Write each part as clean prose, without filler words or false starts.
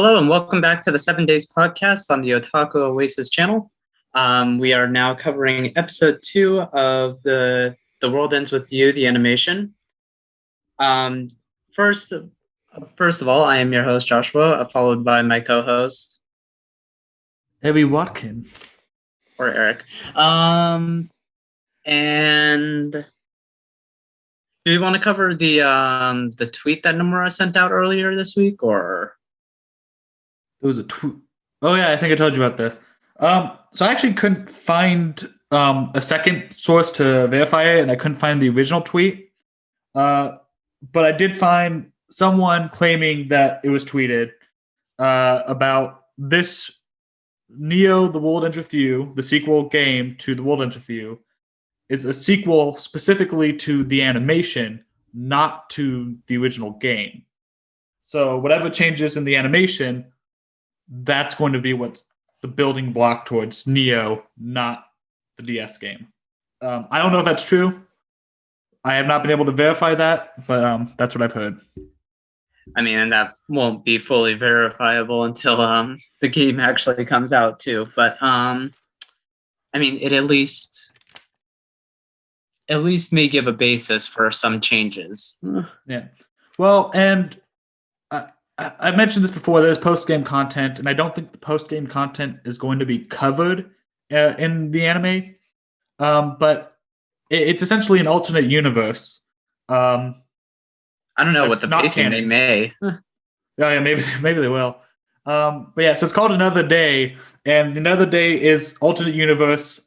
Hello and welcome back to the 7 Days podcast on the Otaku Oasis channel. We are now covering episode 2 of the World Ends With You, the animation. Um, first, first of all, I am your host Joshua, followed by my co-host Abby Watkin. or Eric. And do you want to cover the tweet that Nomura sent out earlier this week, or? There was a tweet. Oh yeah, I think I told you about this. So I actually couldn't find a second source to verify it, and I couldn't find the original tweet. But I did find someone claiming that it was tweeted about this Neo: The World Ends With You, the sequel game to The World Ends With You, is a sequel specifically to the animation, not to the original game. So whatever changes in the animation, that's going to be what's the building block towards Neo, not the DS game. I don't know if that's true. I have not been able to verify that, but that's what I've heard. I mean, and that won't be fully verifiable until the game actually comes out too. But I mean, it at least may give a basis for some changes. Yeah. Well, and I mentioned this before. There's post-game content, and I don't think the post-game content is going to be covered in the anime. But it's essentially an alternate universe. I don't know what the pacing they may. Oh yeah, maybe they will. But yeah, so it's called Another Day, and Another Day is alternate universe,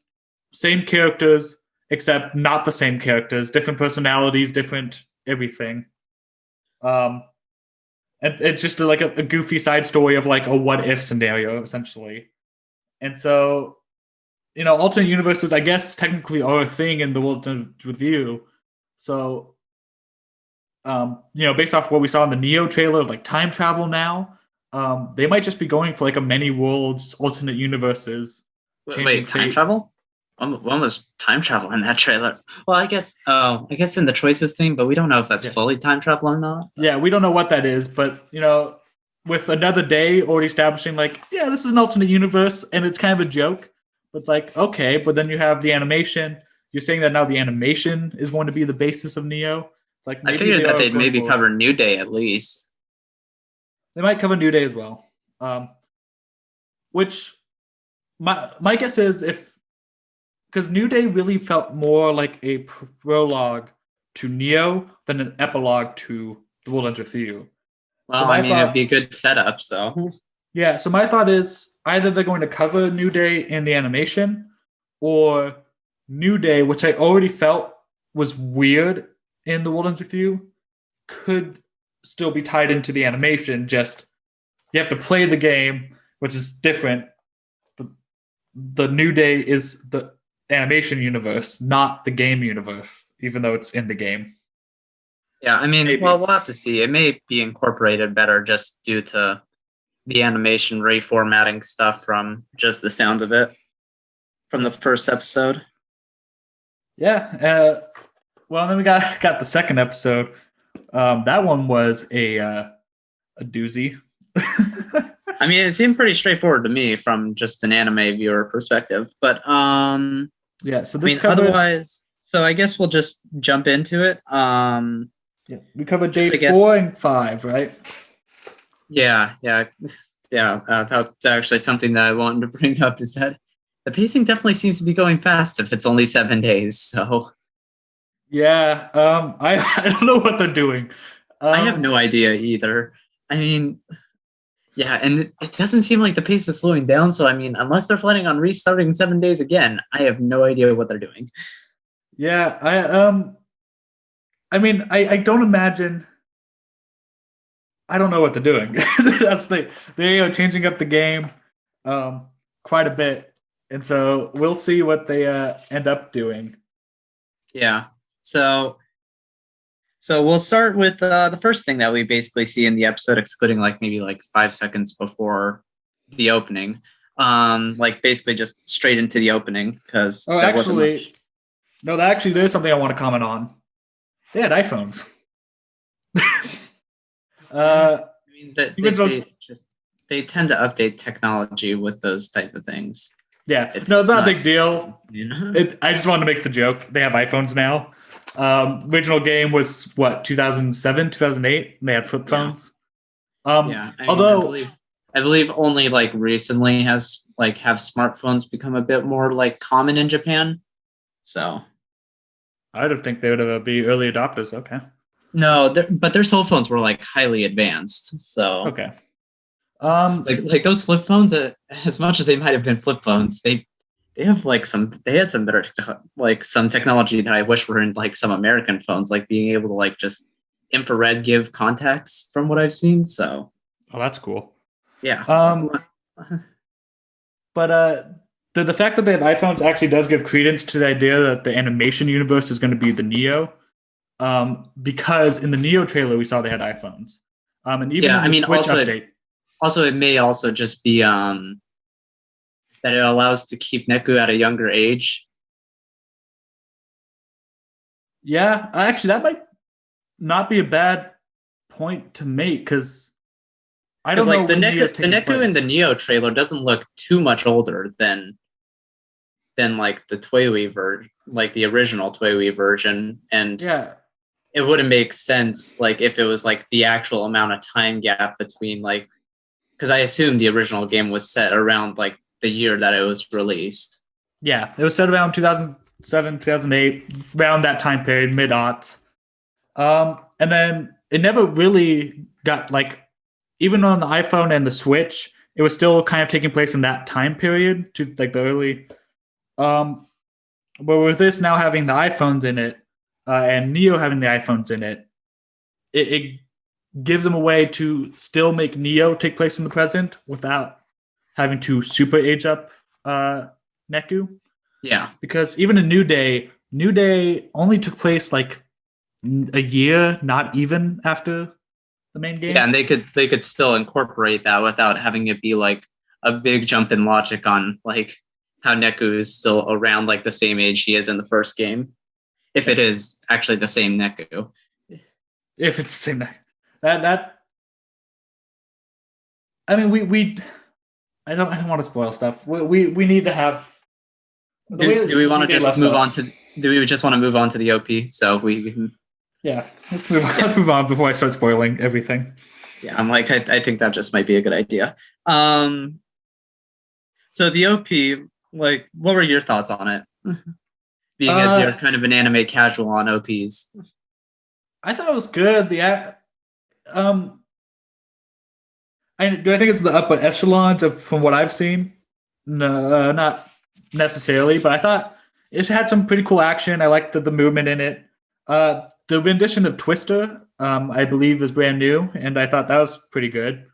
same characters, except not the same characters, different personalities, different everything. And it's just like a goofy side story of like a what if scenario, essentially. And so, alternate universes, I guess, technically are a thing in the World Ends With You. So, based off what we saw in the Neo trailer of like time travel now, they might just be going for like a many worlds, alternate universes. Wait, time travel? When was time travel in that trailer? Well, I guess in the choices thing, but we don't know if that's fully time travel or not. Yeah, we don't know what that is, but with Another Day already establishing like, yeah, this is an alternate universe, and it's kind of a joke. But it's like, okay, but then you have the animation. You're saying that now the animation is going to be the basis of Neo. It's like I figured that they'd maybe cover New Day at least. They might cover New Day as well. Which my guess is because New Day really felt more like a prologue to Neo than an epilogue to The World Ends With You. Well, so it'd be a good setup, so. Yeah, so my thought is either they're going to cover New Day in the animation, or New Day, which I already felt was weird in The World Ends With You, could still be tied into the animation, just you have to play the game, which is different. But the New Day is the animation universe, not the game universe, even though it's in the game. Yeah, I mean, maybe. Well, we'll have to see. It may be incorporated better just due to the animation reformatting stuff from just the sound of it from the first episode. Yeah. Well, then we got the second episode. That one was a doozy. I mean, it seemed pretty straightforward to me from just an anime viewer perspective, but yeah. So otherwise, so I guess we'll just jump into it. Yeah, we covered day 4 and 5, right? Yeah. That's actually something that I wanted to bring up, is that the pacing definitely seems to be going fast if it's only 7 days. So yeah, I don't know what they're doing. I have no idea either. I mean, yeah, and it doesn't seem like the pace is slowing down. So I mean, unless they're planning on restarting 7 days again, I have no idea what they're doing. Yeah, I mean, I don't imagine. I don't know what they're doing. They are changing up the game quite a bit, and so we'll see what they end up doing. Yeah. So we'll start with the first thing that we basically see in the episode, excluding maybe 5 seconds before the opening. Basically just straight into the opening, because there's something I want to comment on. They had iPhones. I mean, they they tend to update technology with those type of things. Yeah, no, it's not a big deal. You know? I just wanted to make the joke. They have iPhones now. Original game was what 2007, 2008. They had flip phones. Yeah, I mean, Although I believe only like recently has like have smartphones become a bit more like common in Japan. So I would think they would be early adopters. Okay. no, but their cell phones were like highly advanced. So Okay. like those flip phones, as much as they might have been flip phones, they have like they had some better like some technology that I wish were in like some American phones, like being able to like just infrared give contacts from what I've seen. So Oh, that's cool. yeah. But the fact that they have iPhones actually does give credence to the idea that the animation universe is going to be the Neo. Because in the Neo trailer we saw they had iPhones. And even Yeah, in I the mean Switch update. also it may also just be that it allows to keep Neku at a younger age. Yeah, actually that might not be a bad point to make because I Because don't know like when Neo's the taking Neku in the place. Neo trailer doesn't look too much older than like the Toiwi version, like the original Toiwi version, and Yeah, it wouldn't make sense like if it was like the actual amount of time gap between like because I assume the original game was set around like the year that it was released. yeah, it was set around 2007, 2008, around that time period, mid-aughts. And then it never really got like, even on the iPhone and the Switch, it was still kind of taking place in that time period to like the early. Um, but with this now having the iPhones in it, and Neo having the iPhones in it, it gives them a way to still make Neo take place in the present without having to super age up Neku. Yeah. Because even in New Day only took place like a year, not even after the main Yeah, game. and they could still incorporate that without having it be like a big jump in logic on like how Neku is still around like the same age he is in the first game, if it is actually the same Neku. If it's the same that I mean we I don't want to spoil stuff. We need to have Do we want to just move on stuff. to? Do we just want to move on to the OP so we can? Yeah, let's move on. Let's move on before I start spoiling everything. Yeah, I'm like I think that just might be a good idea. So the OP, like, what were your thoughts on it? Being as you're kind of an anime casual on OPs. I thought it was good. Um, do I think it's the upper echelons of from what I've seen? No, not necessarily, but I thought it had some pretty cool action. I liked the movement in it. The rendition of Twister, I believe, is brand new, and I thought that was pretty good.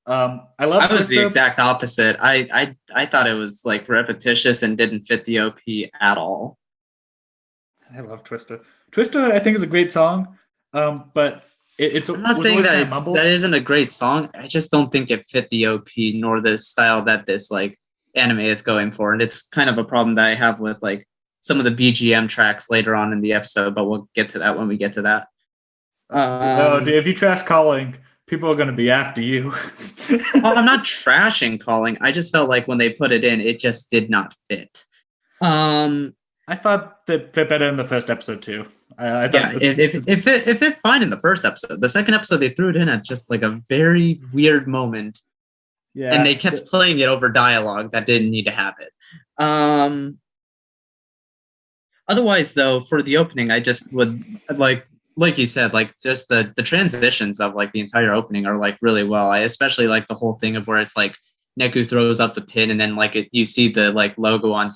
I love. I was the Twister. exact opposite. I thought it was like repetitious and didn't fit the OP at all. I love Twister. Twister, I think, is a great song, but I'm not saying that that isn't a great song. I just don't think it fit the OP nor the style that this like anime is going for, and it's kind of a problem that I have with like some of the BGM tracks later on in the episode. But we'll get to that when we get to that. Dude, if you trash calling, people are going to be after you. Well, I'm not trashing calling. I just felt like when they put it in, it just did not fit. I thought that fit better in the first episode too. I thought yeah, if it fit fine in the first episode, the second episode they threw it in at just like a very weird moment, yeah, and they kept playing it over dialogue that didn't need to have it. Otherwise, though, for the opening, I just would like you said, like just the transitions of like the entire opening are like really well. I especially like the whole thing of where it's like Neku throws up the pin and then like you see the like logo on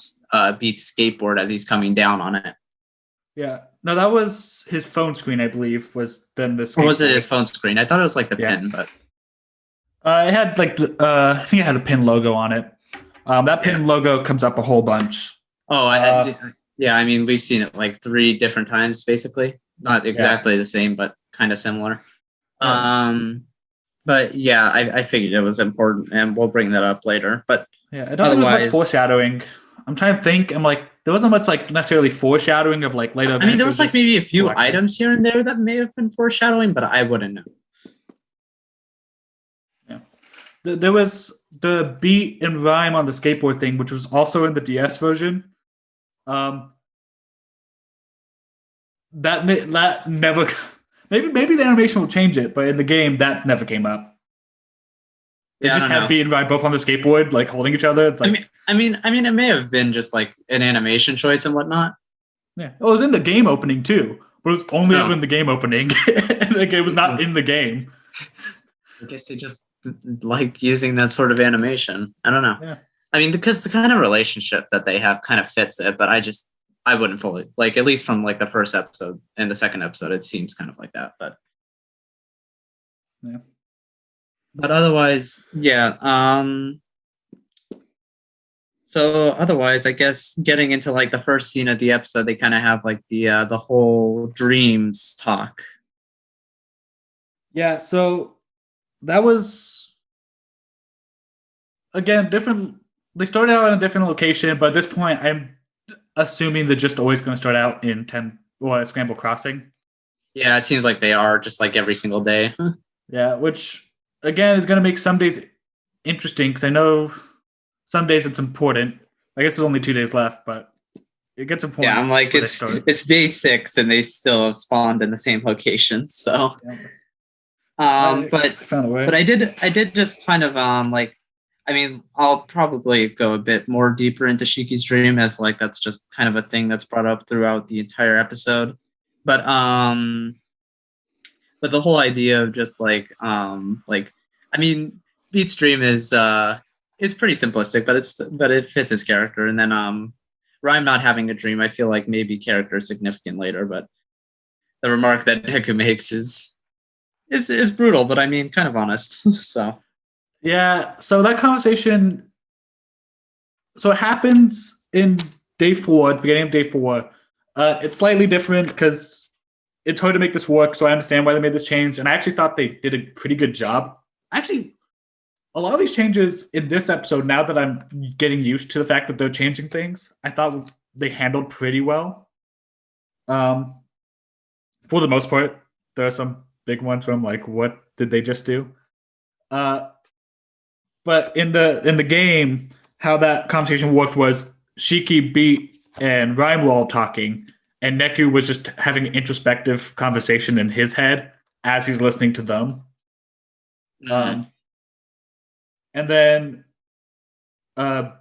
Beat's skateboard as he's coming down on it. Yeah, no, that was his phone screen, I believe. Was then the skateboard. Or was it his phone screen? I thought it was like the pin, but it had like I think it had a pin logo on it. That pin logo comes up a whole bunch. Oh, yeah. I mean, we've seen it like 3 different times, basically. Not exactly the same, but kind of similar. Yeah. But yeah, I figured it was important, and we'll bring that up later. But yeah, I don't think there's much foreshadowing. I'm trying to think. I'm like, there wasn't much like necessarily foreshadowing of like later. I mean, there was like maybe a few items here and there that may have been foreshadowing, but I wouldn't know. Yeah, There was the beat and rhyme on the skateboard thing, which was also in the DS version. Um, that never. Maybe the animation will change it, but in the game that never came up. They Yeah, I just don't had know. beat and rhyme both on the skateboard, like holding each other. It's I like mean, it may have been just like an animation choice and whatnot. yeah. Oh, it was in the game opening too, but it was only ever Oh, in the game opening, and like it was not in the game. I guess they just like using that sort of animation. I don't know. Yeah. I mean, because the kind of relationship that they have kind of fits it, but I wouldn't fully like, at least from like the first episode and the second episode, it seems kind of like that. Yeah. But otherwise, yeah. So otherwise, I guess getting into like the first scene of the episode, they kind of have like the whole dreams talk. Yeah. So that was again different. They started out in a different location, but at this point, I'm assuming they're just always going to start out in 10 or Scramble Crossing. Yeah, it seems like they are just like every single day. Yeah, which again is going to make some days interesting because I know some days it's important. I guess there's only 2 days left, but it gets Yeah, important I'm like where they start. it's day 6 and they still have spawned in the same location. So, Yeah. but I found a way. I did just kind of like, I mean, I'll probably go a bit more deeper into Shiki's dream as like that's just kind of a thing that's brought up throughout the entire episode. But but the whole idea of just like I mean, Beat's dream is pretty simplistic, but it fits his character. And then Rhyme not having a dream, I feel like maybe character is significant later, but the remark that Deku makes is brutal, but I mean kind of honest. So Yeah, so that conversation, so it happens in day 4, the beginning of day 4. It's slightly different because it's hard to make this work, so I understand why they made this change. And I actually thought they did a pretty good job. Actually, a lot of these changes in this episode, now that I'm getting used to the fact that they're changing things, I thought they handled pretty well. Um, for the most part, there are some big ones where I'm like, what did they just do? Uh, but in the game, how that conversation worked was Shiki, Beat, and Rhyme were all talking, and Neku was just having an introspective conversation in his head as he's listening to them. Um, and then uh,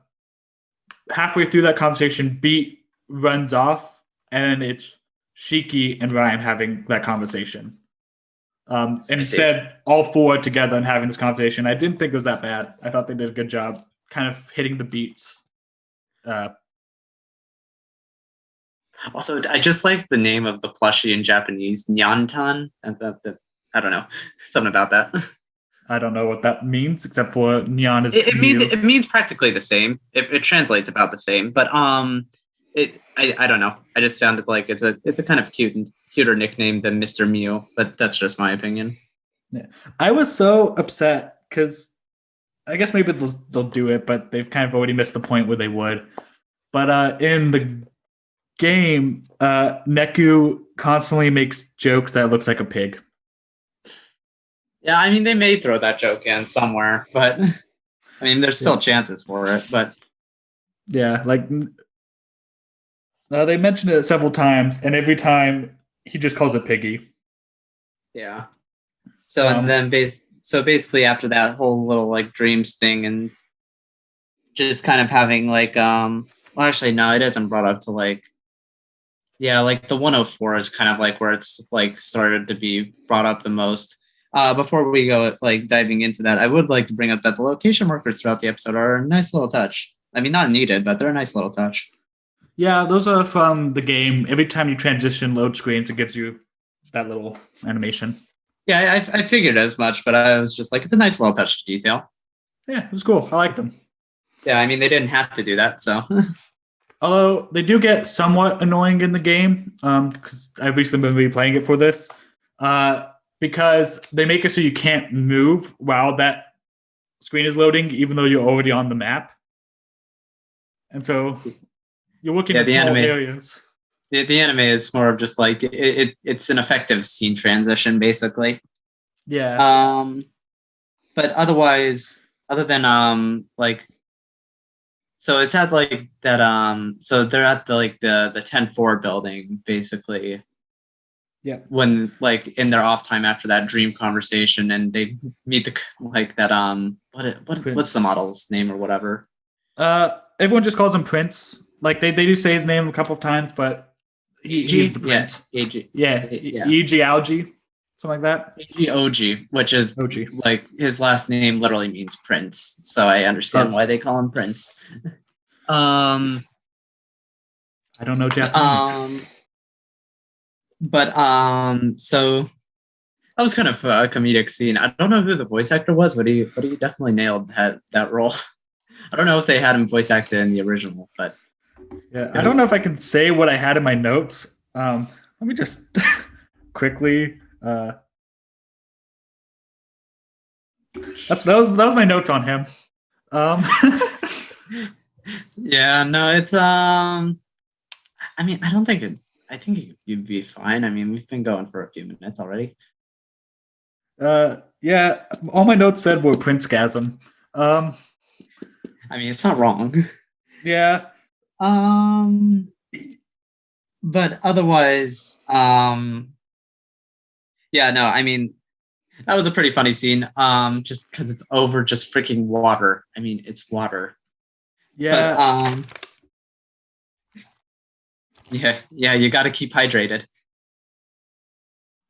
halfway through that conversation, Beat runs off, and it's Shiki and Rhyme having that conversation. And instead, all 4 together and having this conversation. I didn't think it was that bad. I thought they did a good job kind of hitting the beats. Also, I just like the name of the plushie in Japanese, Nyantan. I don't know, something about that. I don't know what that means, except for neon is It means practically the same. It translates about the same, but I don't know. I just found it like it's a kind of cuter nickname than Mr. Mew, but that's just my opinion. Yeah. I was so upset because I guess maybe they'll do it, but they've kind of already missed the point where they would. But in the game, Neku constantly makes jokes that looks like a pig. Yeah, I mean they may throw that joke in somewhere, but I mean there's still chances for it. But yeah, like they mentioned it several times, and every time he just calls it piggy. Yeah. So and then basically after that whole little like dreams thing and just kind of having like well actually no, it isn't brought up to like like the 104 is kind of like where it's like started to be brought up the most. Before we go like diving into that, I would like to bring up that the location markers throughout the episode are a nice little touch. I mean, not needed, but they're a nice little touch. Yeah, those are from the game. Every time you transition load screens, it gives you that little animation. Yeah, I figured as much, but I was just like, it's a nice little touch to detail. Yeah, it was cool. I like them. Yeah, I mean, they didn't have to do that, so. Although they do get somewhat annoying in the game, because I've recently been replaying it for this. Because they make it so you can't move while that screen is loading, even though you're already on the map. And so you're looking at small areas. The anime is more of just like it's an effective scene transition, basically. Yeah. But otherwise, other than like so it's at like that so they're at the like the 10-4 building basically Yeah. when like in their off time after that dream conversation and they meet the like that what's the Prince. model's name or whatever. Everyone just calls him Prince. Like they do say his name a couple of times, but he's AG? the Yeah, Prince. AG. Yeah, Yeah. EG Algae, something like that. AG, which is OG. like his last name literally means prince. So I understand why they call him Prince. Um I don't know Japanese. um but so that was kind of a comedic scene. I don't know who the voice actor was, but he definitely nailed that role. I don't know if they had him voice acted in the original, but Yeah, I don't know if I can say what I had in my notes. Let me just quickly. That was my notes on him. Um, yeah, no, it's I mean, I don't think it. I think you'd be fine. I mean, we've been going for a few minutes already. yeah, all my notes said were Princegasm. Um, I mean, it's not wrong. yeah, Um, but otherwise, yeah, no, I mean, that was a pretty funny scene. Just because it's over just freaking water. I mean, it's water. But yeah, yeah, you got to keep hydrated.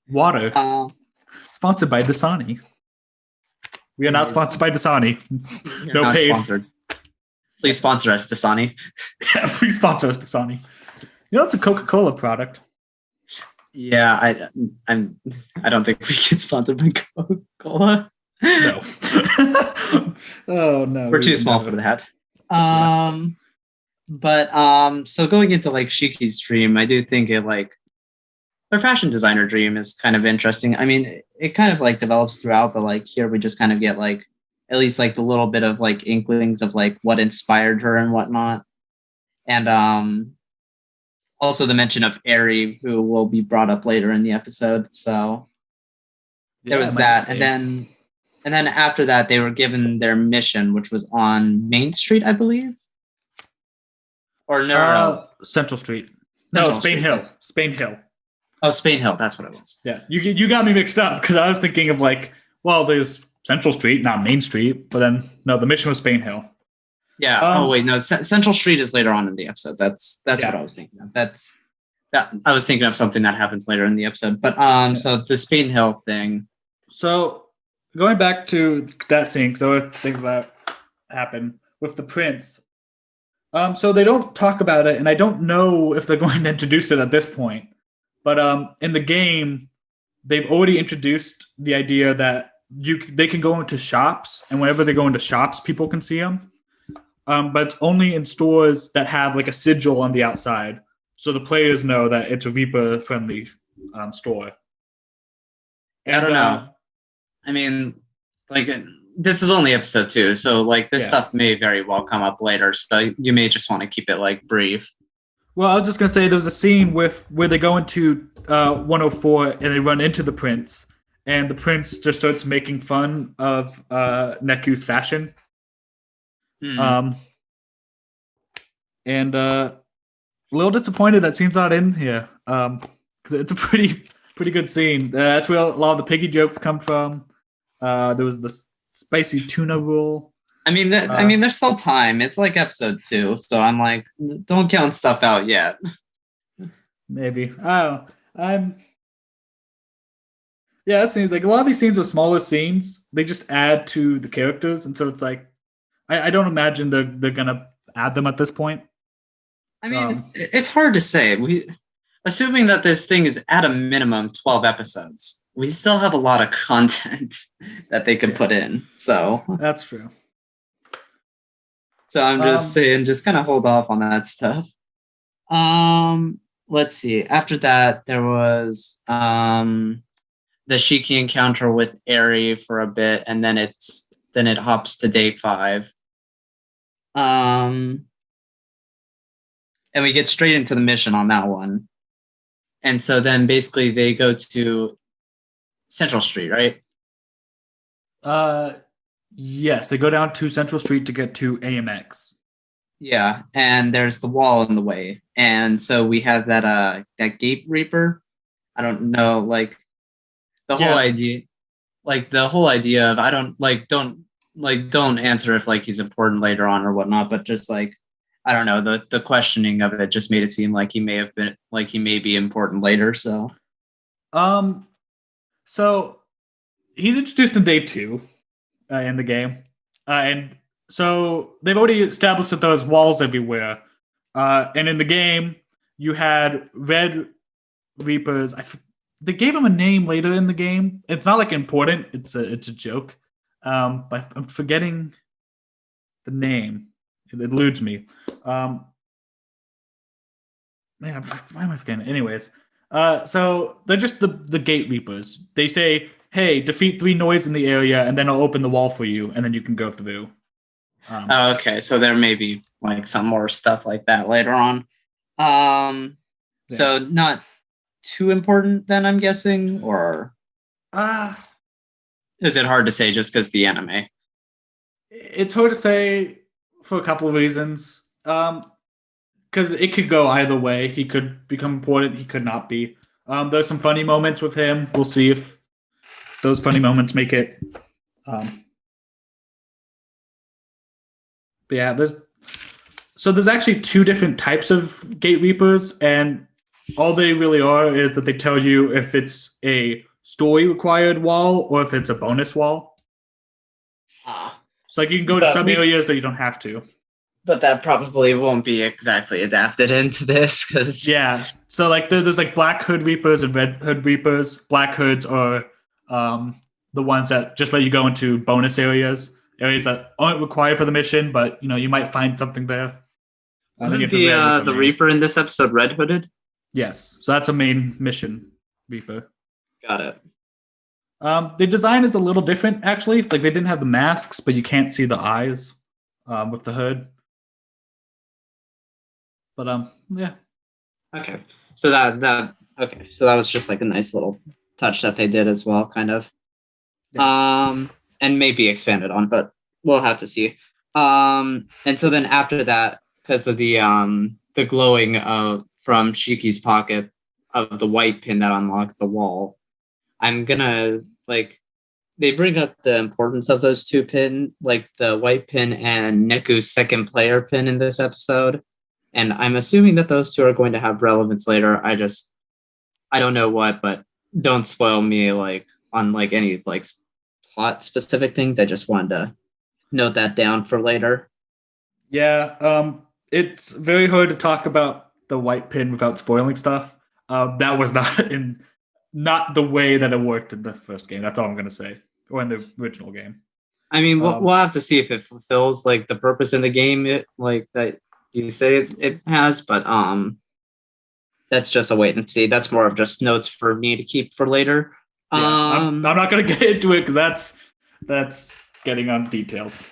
water. Uh, Sponsored by Dasani. We are not sponsored by Dasani. You're No not paid. sponsored. Please sponsor us, Dasani. Yeah, please sponsor us, Dasani. You know, it's a Coca-Cola product. Yeah, I don't think we get sponsored by Coca-Cola. No. Oh no. We're too small for that. But so going into like Shiki's dream, I do think it like her fashion designer dream is kind of interesting. I mean, it kind of like develops throughout, but like here we just kind of get like at least like the little bit of like inklings of like what inspired her and whatnot. And also the mention of Eri, who will be brought up later in the episode. So there was that. And then after that they were given their mission, which was on Main Street, I believe. Or no. Central Street. Central No, Spain Street. Hill. Spain Hill. Oh, Spain Hill. That's what it was. Yeah, you got me mixed up because I was thinking of like, well, there's Central Street, not Main Street, but then no, the mission was Spain Hill. Yeah. Oh wait, no. Central Street is later on in the episode. That's what I was thinking of. That I was thinking of something that happens later in the episode. But so the Spain Hill thing. So going back to that scene, because there were things that happen with the prince. So they don't talk about it, and I don't know if they're going to introduce it at this point. But in the game, they've already introduced the idea that they can go into shops, and whenever they go into shops, people can see them. But it's only in stores that have like a sigil on the outside, so the players know that it's a Reaper-friendly store. And, I don't know. I mean, like this is only episode 2, so like this stuff may very well come up later. So you may just want to keep it like brief. Well, I was just gonna say there was a scene where they go into 104 and they run into the prince, and the prince just starts making fun of Neku's fashion. And a little disappointed that scene's not in here because it's a pretty good scene. That's where a lot of the piggy jokes come from. There was the spicy tuna roll. I mean, there's still time. It's like episode 2, so I'm like, don't count stuff out yet. Maybe. Oh, yeah, that seems like a lot of these scenes are smaller scenes. They just add to the characters, and so it's like I don't imagine they're gonna add them at this point. I mean, it's hard to say. Assuming that this thing is at a minimum 12 episodes, we still have a lot of content that they could put in. So that's true. So I'm just saying, just kind of hold off on that stuff. Let's see. After that, there was the Shiki encounter with Eri for a bit, and then it hops to day 5. And we get straight into the mission on that one. And so then basically they go to Central Street, right? Yes, they go down to Central Street to get to AMX. Yeah, and there's the wall in the way, and so we have that gate reaper. I don't know, like the whole Yeah, idea, the whole idea of I don't answer if like he's important later on or whatnot, but just like I don't know, the questioning of it just made it seem like he may have been like he may be important later. So Um, so he's introduced in day two in the game, and so they've already established that there's walls everywhere. And in the game, you had red reapers. They gave him a name later in the game. It's not like important. It's a joke. But I'm forgetting the name. It eludes me. Um, Man, why am I forgetting? Anyways, so they're just the gate reapers. They say, "Hey, defeat three noise in the area, and then I'll open the wall for you, and then you can go through." okay, so there may be like some more stuff like that later on. Um, Yeah. so not too important then, I'm guessing, or Uh is it hard to say just because the anime? it's hard to say for a couple of reasons. Because it could go either way. He could become important. He could not be. There's some funny moments with him. We'll see if those funny moments make it. Um, but yeah, there's actually two different types of gate reapers, and all they really are is that they tell you if it's a story required wall or if it's a bonus wall. Ah, So like you can go to but some we areas that you don't have to. but that probably won't be exactly adapted into this because Yeah. So like there's like black hood reapers and red hood reapers. Black hoods are the ones that just let you go into bonus areas that aren't required for the mission, but you might find something there. And then you wasn't have the red, which are the main. Reaper in this episode red hooded? Yes. So that's a main mission reaper. Got it. The design is a little different, actually. Like they didn't have the masks, but you can't see the eyes with the hood. But yeah, Okay. So that okay. So that was just like a nice little touch that they did as well, kind of. yeah, Um, and maybe expanded on, but we'll have to see. And so then after that, because of the glowing from Shiki's pocket of the white pin that unlocked the wall, I'm gonna like they bring up the importance of those two pin, like the white pin and Neku's second player pin in this episode. And I'm assuming that those two are going to have relevance later. I don't know what, but don't spoil me like on like any like plot specific things. I just wanted to note that down for later. yeah. It's very hard to talk about the white pin without spoiling stuff. That was not the way that it worked in the first game. That's all I'm gonna say, or in the original game. I mean, we'll Um, have to see if it fulfills like the purpose in the game it like that you say it has, but that's just a wait and see. That's more of just notes for me to keep for later. yeah, I'm Um, not gonna get into it because that's getting on details.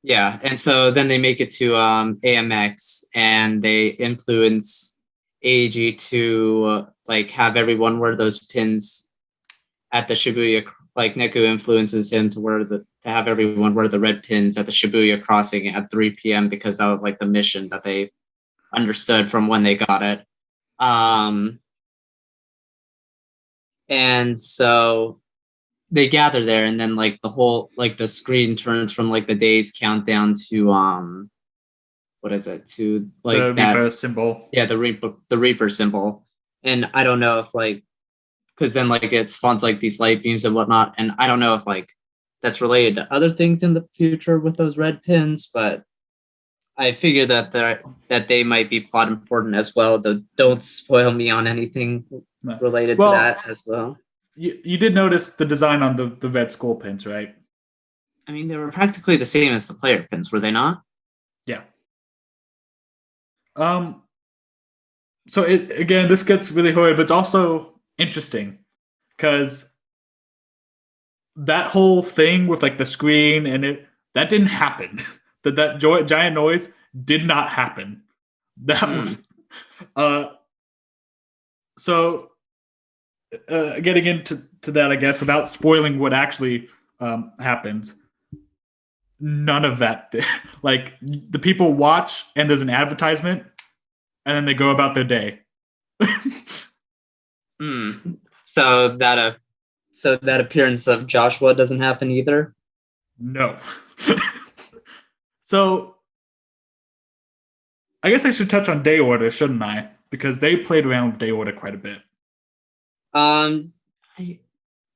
yeah, and so then they make it to AMX and they influence AG to like have everyone wear those pins at the Shibuya. Like Neku influences him to have everyone wear the red pins at the Shibuya crossing at 3 p.m. because that was like the mission that they understood from when they got it. Um, and so they gather there, and then like the whole like the screen turns from like the days countdown to what is it to The like that Reaper symbol. yeah the Reaper symbol, and I don't know if like because then like it spawns like these light beams and whatnot, and I don't know if like that's related to other things in the future with those red pins, but I figure that they might be plot important as well. Though don't spoil me on anything No. related to Well, that as well. you did notice the design on the red skull pins, right? I mean, they were practically the same as the player pins, were they not? Yeah. Um. So again, this gets really hard, but it's also interesting because that whole thing with like the screen and it that didn't happen. That giant noise did not happen. That Hmm. was uh. So getting into that, I guess, without spoiling what actually happens. none of that. Like the people watch and there's an advertisement and then they go about their day. Hmm. So that appearance of Joshua doesn't happen either. No. So I guess I should touch on day order, shouldn't I? Because they played around with day order quite a bit. Um,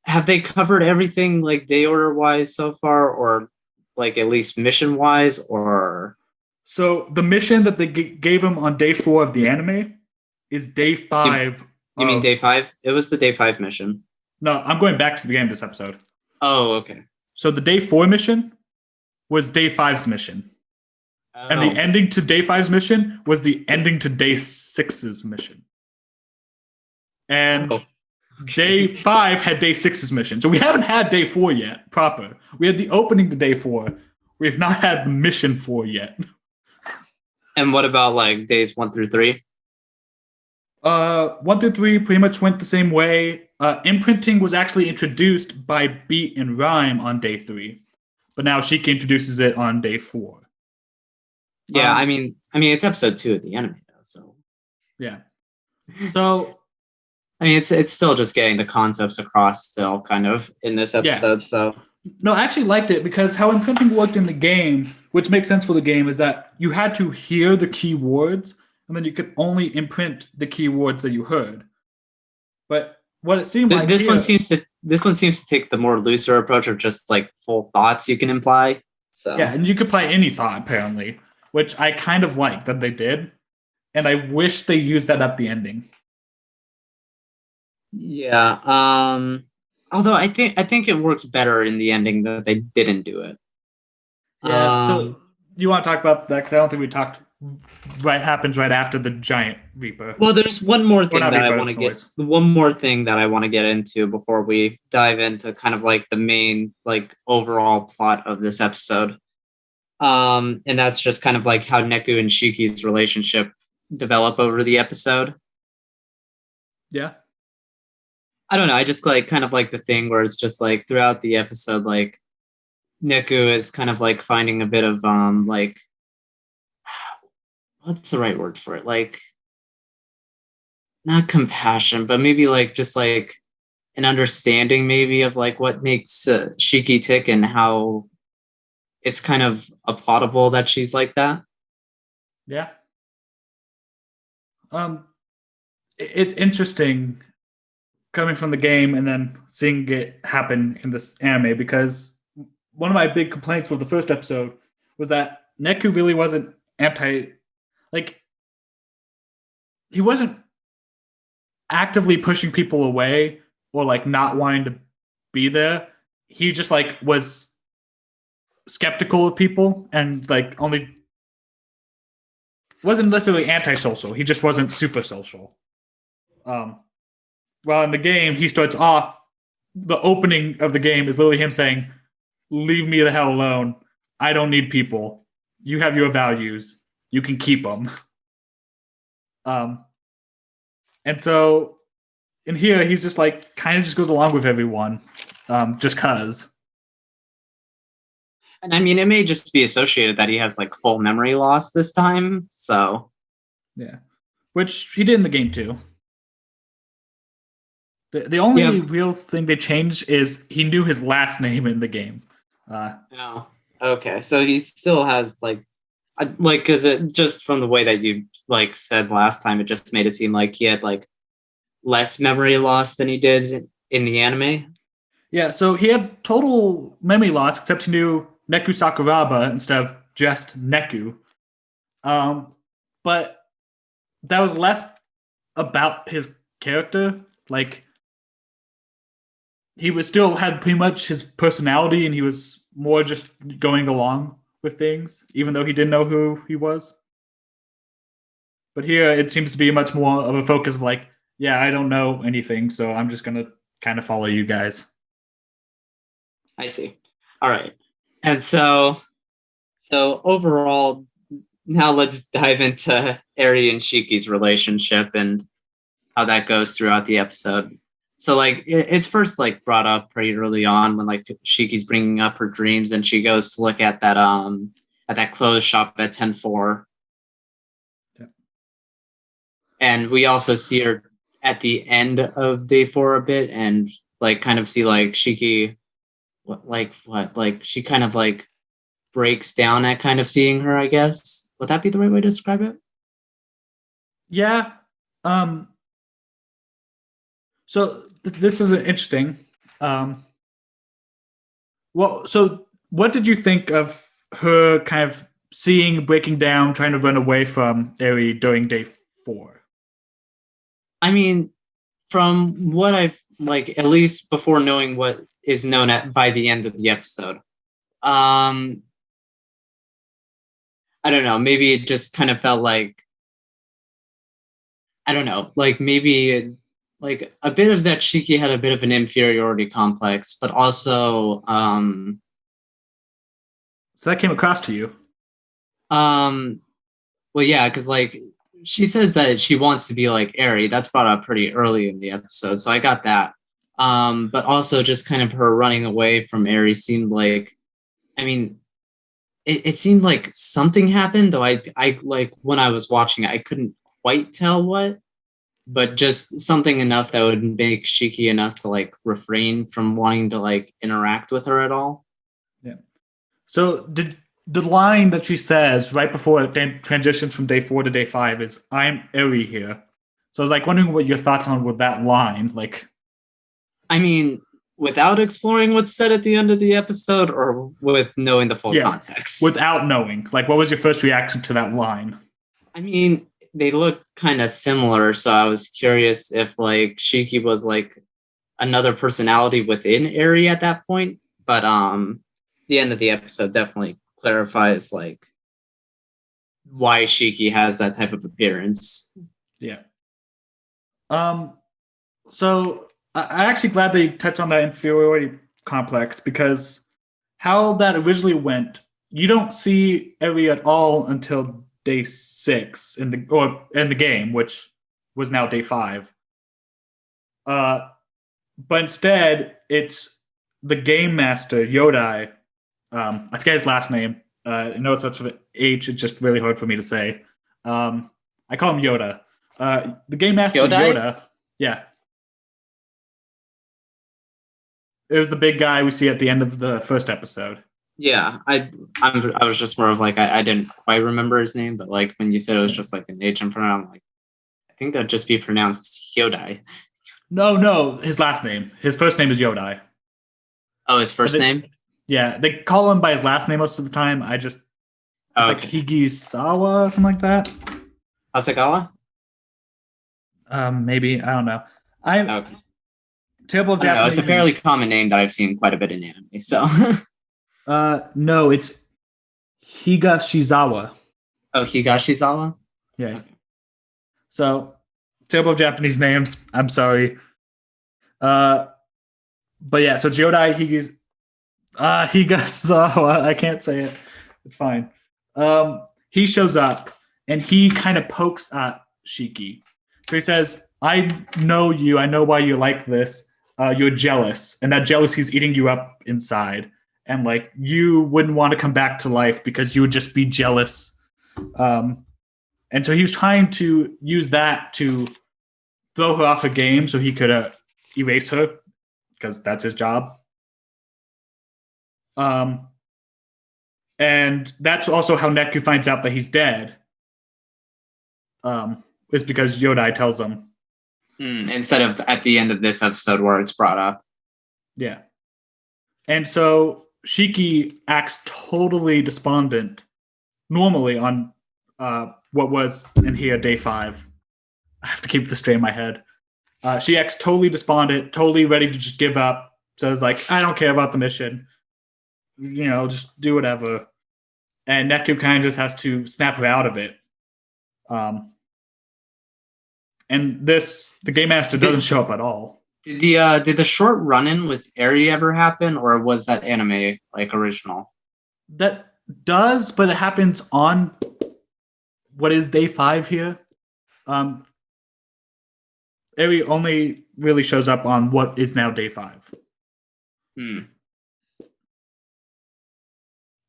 have they covered everything like day order wise so far, or like at least mission wise, or So the mission that they gave him on day 4 of the anime is day you, 5 you mean day of. five? It was the day five mission. No, I'm going back to the beginning of this episode. Oh, okay. So the day 4 mission was day five's mission. And the Oh, ending to day five's mission was the ending to day six's mission. And oh. day 5 had day six's mission. So we haven't had day 4 yet, proper. We had the opening to day 4. We've not had the mission 4 yet. And what about like days 1 through 3? 1 through 3 pretty much went the same way. Imprinting was actually introduced by Beat and Rhyme on day 3, but now Shiki introduces it on day 4. Yeah, I mean, it's episode 2 of the anime, though, so Yeah. So I mean, it's still just getting the concepts across, still kind of in this episode. yeah. So No, I actually liked it because how imprinting worked in the game, which makes sense for the game, is that you had to hear the keywords and then you could only imprint the keywords that you heard. But what it seemed like this one seems to take the more looser approach of just like full thoughts you can imply. So yeah, and you could apply any thought apparently, which I kind of like that they did, and I wish they used that at the ending. yeah. Although I think it worked better in the ending that they didn't do it. Yeah, so you want to talk about that because I don't think we talked. Right, happens right after the giant Reaper. Well, there's one more thing not that I Reaper, want to noise. get. One more thing that I want to get into before we dive into kind of like the main like overall plot of this episode. And that's just kind of like how Neku and Shiki's relationship develop over the episode. Yeah. I don't know. I just like kind of like the thing where it's just like throughout the episode, like Neku is kind of like finding a bit of like what's the right word for it? Like not compassion, but maybe like just like an understanding maybe of like what makes Shiki tick and how it's kind of applaudable that she's like that. Yeah. It's interesting coming from the game and then seeing it happen in this anime because one of my big complaints with the first episode was that Neku really wasn't like he wasn't actively pushing people away or like not wanting to be there. He just like was skeptical of people and like only wasn't necessarily antisocial. He just wasn't super social. Well, in the game, he starts off. The opening of the game is literally him saying, "Leave me the hell alone. I don't need people. You have your values. You can keep them." And so in here, he's just like kind of just goes along with everyone, just cause. And I mean, it may just be associated that he has like full memory loss this time. So Yeah, which he did in the game too. The only real thing they changed is he knew his last name in the game. Oh, okay. So he still has like because it just from the way that you like said last time, it just made it seem like he had like less memory loss than he did in the anime. Yeah, so he had total memory loss, except he knew Neku Sakuraba instead of just Neku. But that was less about his character. Like, he was still had pretty much his personality, and he was more just going along with things, even though he didn't know who he was. But here, it seems to be much more of a focus of like, yeah, I don't know anything, so I'm just gonna kind of follow you guys. I see. All right. And so overall, now let's dive into Eri and Shiki's relationship and how that goes throughout the episode. So like it's first like brought up pretty early on when like Shiki's bringing up her dreams and she goes to look at that clothes shop at 10-4. Yeah. And we also see her at the end of day 4 a bit and like kind of see like Shiki what like she kind of like breaks down at kind of seeing her, I guess. Would that be the right way to describe it? Yeah. Um, so this is interesting. Um, well, so what did you think of her kind of seeing, breaking down, trying to run away from Eri during day 4? I mean, from what I've like at least before knowing what is known at by the end of the episode. Um I don't know, maybe it just kind of felt like I don't know, like maybe like a bit of that Shiki had a bit of an inferiority complex, but also So that came across to you. um well yeah, because like she says that she wants to be like Eri. That's brought up pretty early in the episode, so I got that. But also just kind of her running away from Eri seemed like I mean it seemed like something happened, though I like when I was watching it, I couldn't quite tell what, but just something enough that would make Shiki enough to like refrain from wanting to like interact with her at all. Yeah. So did the line that she says right before it then transitions from day 4 to day 5 is "I'm Eri here." So I was like wondering what your thoughts on with that line, like I mean, without exploring what's said at the end of the episode or with knowing the full yeah, context. without knowing, like what was your first reaction to that line? I mean, they look kind of similar, so I was curious if like Shiki was like another personality within Eri at that point. But the end of the episode definitely clarifies like why Shiki has that type of appearance. Yeah. Um. So I actually glad they touched on that inferiority complex because how that originally went, you don't see Eri at all until day 6 in the game, which was now day 5. Uh, but instead, it's the game master Yodai. I forget his last name. I know it starts with H. It's just really hard for me to say. I call him Yoda. The game master Kyodai? Yoda. Yeah, it was the big guy we see at the end of the first episode. Yeah, I was just more of like I didn't quite remember his name, but like when you said it was just like an H in front, I'm like I think that'd just be pronounced Hyodai. No, his last name. His first name is Yodai. Oh, his But first name? yeah, they call him by his last name most of the time. It's Oh, like okay. Higisawa, something like that. Asakawa? Maybe I don't know. I'm Okay. terrible of I don't know. It's a Japanese fairly names. common name that I've seen quite a bit in anime. So, No, it's Higashizawa. oh, Higashizawa. Yeah. Okay. So terrible of Japanese names. I'm sorry. Uh, but yeah, so Jodai Higasawa. I can't say it. It's fine. He shows up and he kind of pokes at Shiki. So he says, "I know you. I know why you like this. You're jealous, and that jealousy's eating you up inside. And like you wouldn't want to come back to life because you would just be jealous." And so he was trying to use that to throw her off a game so he could erase her because that's his job. Um, and that's also how Neku finds out that he's dead. It's because Yodai tells him. Instead of at the end of this episode where it's brought up. Yeah. And so Shiki acts totally despondent normally on what was in here day 5. I have to keep this straight in my head. She acts totally despondent, totally ready to just give up. Says like, I don't care about the mission. Just do whatever. And Neku kind of just has to snap her out of it. And the game master doesn't show up at all. Did the short run in with Eri ever happen, or was that anime like original? That does, but it happens on what is day 5 here. Eri only really shows up on what is now day 5. Hmm.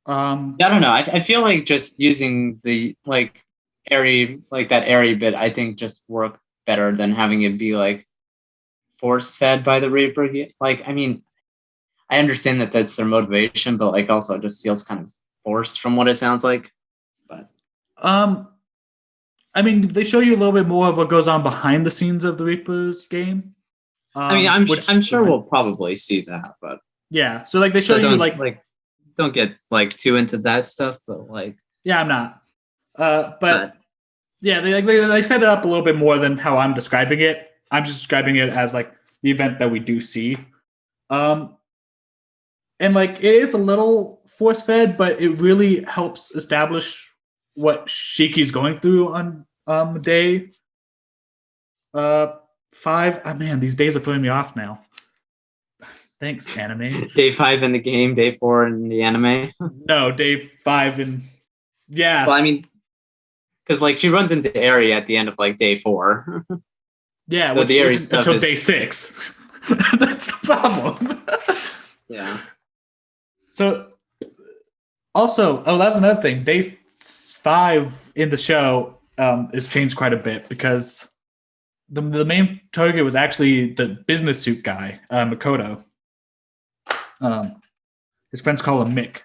Um, Yeah, I don't know. I feel like just using the like airy like that airy bit, I think just work better than having it be like force fed by the Reaper. Like, I mean, I understand that that's their motivation, but like also it just feels kind of forced from what it sounds like. But um, I mean, they show you a little bit more of what goes on behind the scenes of the Reaper's game. I mean, I'm Which sure we'll probably see that, but yeah, so like they show so you don't like like don't get like too into that stuff. But like, yeah, I'm not. but But yeah, they set it up a little bit more than how I'm describing it. I'm just describing it as like the event that we do see. Um, and like it is a little force fed, but it really helps establish what Shiki's going through on day uh 5. Oh man, these days are throwing me off now. Thanks, anime. day 5 in the game, day 4 in the anime. No, day 5 and Well, yeah, I mean, because like she runs into Eri at the end of like day 4. yeah, So which the Eri isn't stuff until is day 6. That's the problem. yeah. So also, oh, that's another thing. Day 5 in the show is changed quite a bit because the main target was actually the business suit guy, Makoto. Um, his friends call him Mick.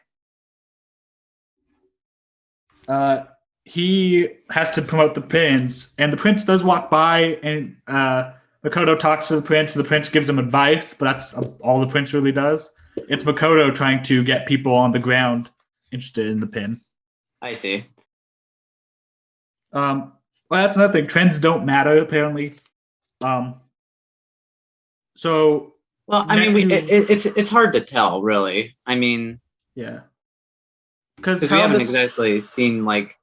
Uh, he has to promote the pins, and the prince does walk by, and Makoto talks to the prince. The prince gives him advice, but that's all the prince really does. It's Makoto trying to get people on the ground interested in the pin. I see. Well, that's another thing. Trends don't matter apparently. Um, so Well, I mean, Neku, it's hard to tell, really. I mean, yeah, because because we how haven't this, exactly seen like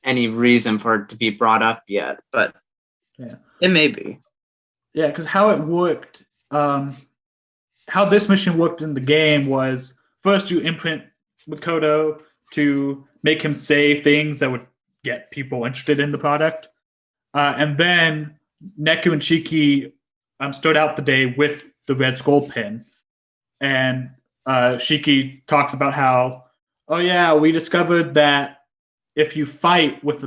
any reason for it to be brought up yet, but yeah, it may be. yeah, because how it worked, how this mission worked in the game was first you imprint Makoto to make him say things that would get people interested in the product, and then Neku and Shiki start out the day with the Red Skull pin, and Shiki talks about how, oh yeah, we discovered that if you fight with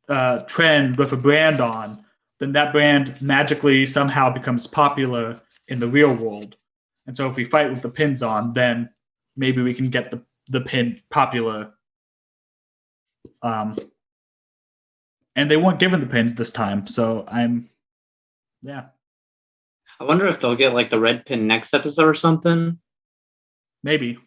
a trend with a brand on, then that brand magically somehow becomes popular in the real world. And so if we fight with the pins on, then maybe we can get the pin popular. Um, and they weren't given the pins this time, so yeah, I wonder if they'll get like the red pin next episode or something. maybe.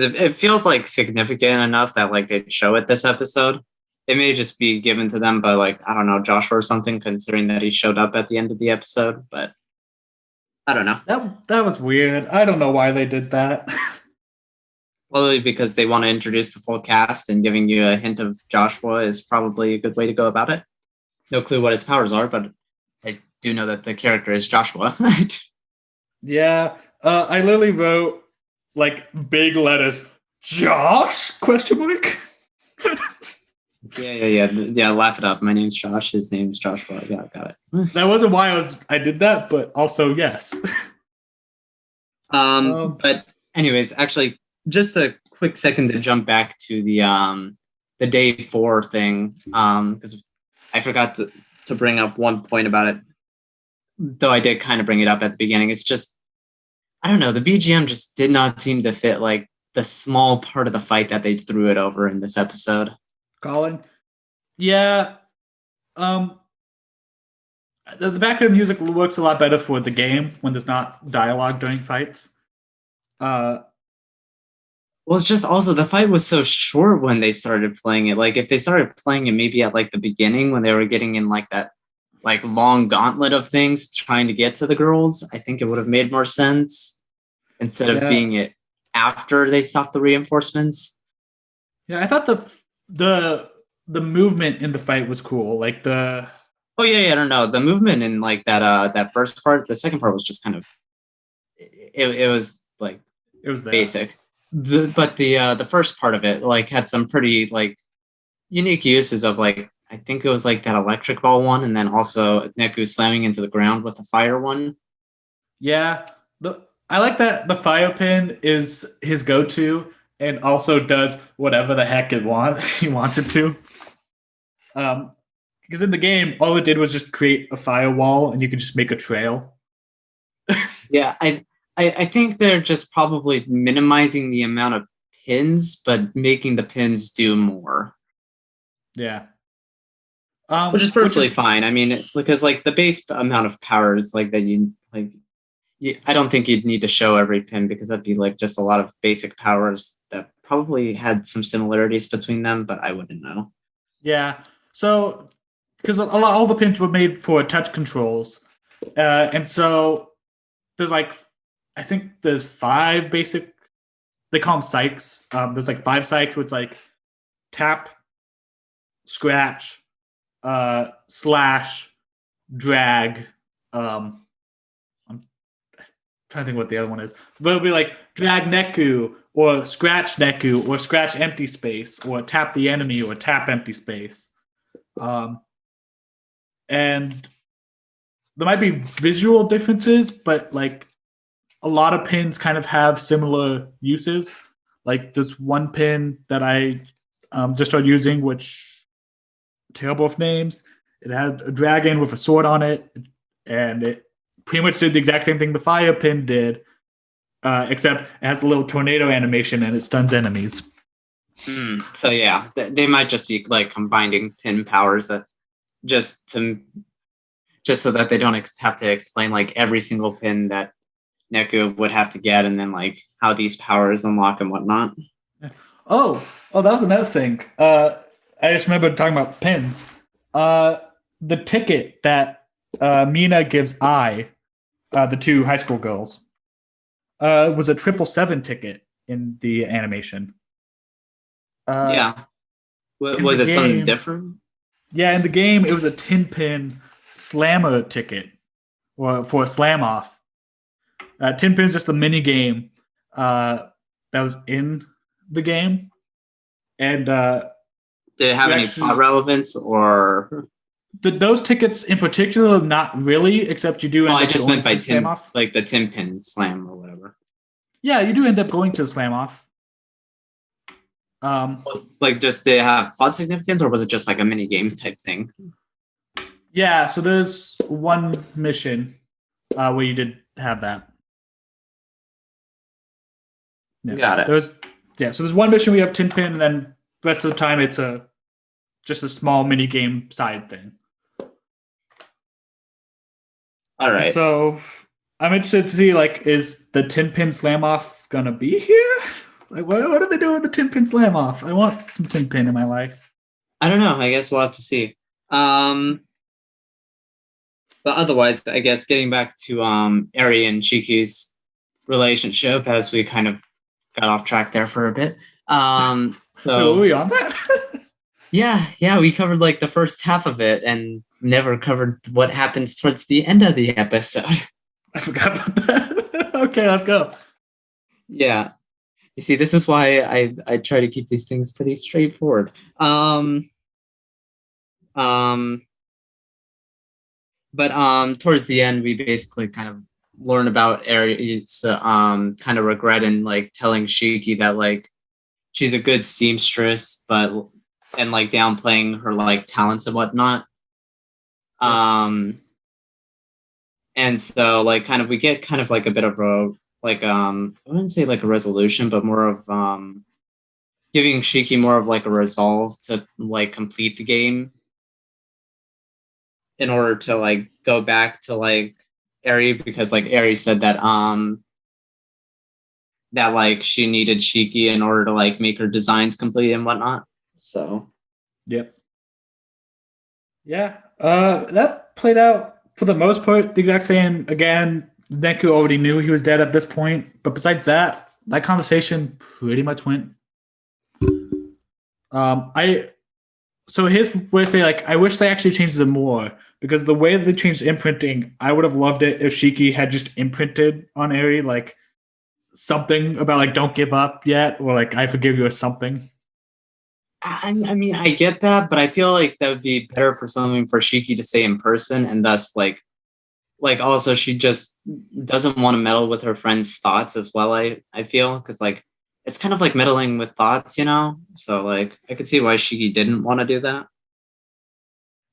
It feels like significant enough that like they'd show it this episode. It may just be given to them by like I don't know Joshua or something, considering that he showed up at the end of the episode. But I don't know. That was weird. I don't know why they did that. Probably because they want to introduce the full cast, and giving you a hint of Joshua is probably a good way to go about it. No clue what his powers are, but I do know that the character is Joshua. Yeah, I literally wrote like big letters, Josh? Question mark. Yeah. Laugh it up. My name's Josh. His name's Joshua. Yeah, got it. That wasn't why I did that, but also yes. But anyways, actually, just a quick second to jump back to the day 4 thing. Because I forgot to bring up one point about it, though I did kind of bring it up at the beginning. It's just I don't know. The BGM just did not seem to fit like the small part of the fight that they threw it over in this episode. Colin. Yeah. Um the background music works a lot better for the game when there's not dialogue during fights. Well, it's just also the fight was so short when they started playing it. Like if they started playing it maybe at like the beginning when they were getting in like that like long gauntlet of things trying to get to the girls, I think it would have made more sense instead of Yeah. being it after they stopped the reinforcements. Yeah, I thought the movement in the fight was cool. Like the Oh yeah, I don't know. The movement in like that first part, the second part was just kind of it was like it was there. basic. But the first part of it like had some pretty like unique uses of like I think it was like that electric ball one, and then also Neku slamming into the ground with the fire one. Yeah, I like that the fire pin is his go-to and also does whatever the heck he wants it to. Um, because in the game, all it did was just create a firewall, and you could just make a trail. Yeah, I think they're just probably minimizing the amount of pins, but making the pins do more, Yeah. which is Which perfectly is fine. I mean, because like the base amount of power is like that you like. I don't think you'd need to show every pin because that'd be like just a lot of basic powers that probably had some similarities between them, but I wouldn't know. Yeah. So, because all the pins were made for touch controls, and so there's like, I think there's five basic. They call them psychs. There's like five psychs, which like tap, scratch, slash, drag. I'm trying to think what the other one is, but it'll be like drag Neku or scratch Neku or scratch empty space or tap the enemy or tap empty space. Um, and there might be visual differences, but like a lot of pins kind of have similar uses. Like there's one pin that I just started using, which terrible with names. It had a dragon with a sword on it, and it pretty much did the exact same thing the fire pin did, except it has a little tornado animation and it stuns enemies. So yeah, they might just be like combining pin powers that just to just so that they don't have to explain like every single pin that Neku would have to get, and then like how these powers unlock and whatnot. Oh, that was another thing. I just remember talking about pins. The ticket that Mina gives the two high school girls, was a 777 ticket in the animation. Yeah, In the was it something game, different? yeah, in the game, it was a 10 pin slammer ticket or for a slam off. 10 pin is just a mini game that was in the game, and Did it have you any plot actually relevance or? those tickets in particular, not really, except you do Well, end I up just going meant by to slam Tim, off. like the Tim Pin Slam or whatever. Yeah, you do end up going to slam off. Um, Like, just did it have plot significance, or was it just like a mini game type thing? yeah, so there's one mission where you did have that. Yeah, Got it. so there's one mission we have 10 pin, and then the rest of the time it's just a small mini game side thing. All And right. so I'm interested to see, like, is the 10 pin slam off gonna be here? Like, what are they doing with the 10 pin slam off? I want some 10 pin in my life. I don't know. I guess we'll have to see. But otherwise, I guess getting back to Eri and Shiki's relationship, as we kind of got off track there for a bit. Wait, were we on that? Yeah, we covered like the first half of it and never covered what happens towards the end of the episode. I forgot about that. Okay, let's go. Yeah. You see, this is why I try to keep these things pretty straightforward. Um but towards the end we basically kind of learn about Aries kind of regret in like telling Shiki that like she's a good seamstress, but and like downplaying her like talents and whatnot. And so like kind of we get kind of like a bit of a like I wouldn't say like a resolution, but more of giving Shiki more of like a resolve to like complete the game in order to like go back to like Eri, because like Eri said that like she needed Shiki in order to like make her designs complete and whatnot. So Yep. Yeah. That played out for the most part the exact same. Again, Neku already knew he was dead at this point, but besides that, that conversation pretty much went. I so his way to say, like, I wish they actually changed it more, because the way that they changed imprinting, I would have loved it if Shiki had just imprinted on Eri, like something about like don't give up yet, or like I forgive you or something. I mean, I get that, but I feel like that would be better for something for Shiki to say in person, and thus also she just doesn't want to meddle with her friend's thoughts as well. I feel because like it's kind of like meddling with thoughts, you know. So like I could see why Shiki didn't want to do that.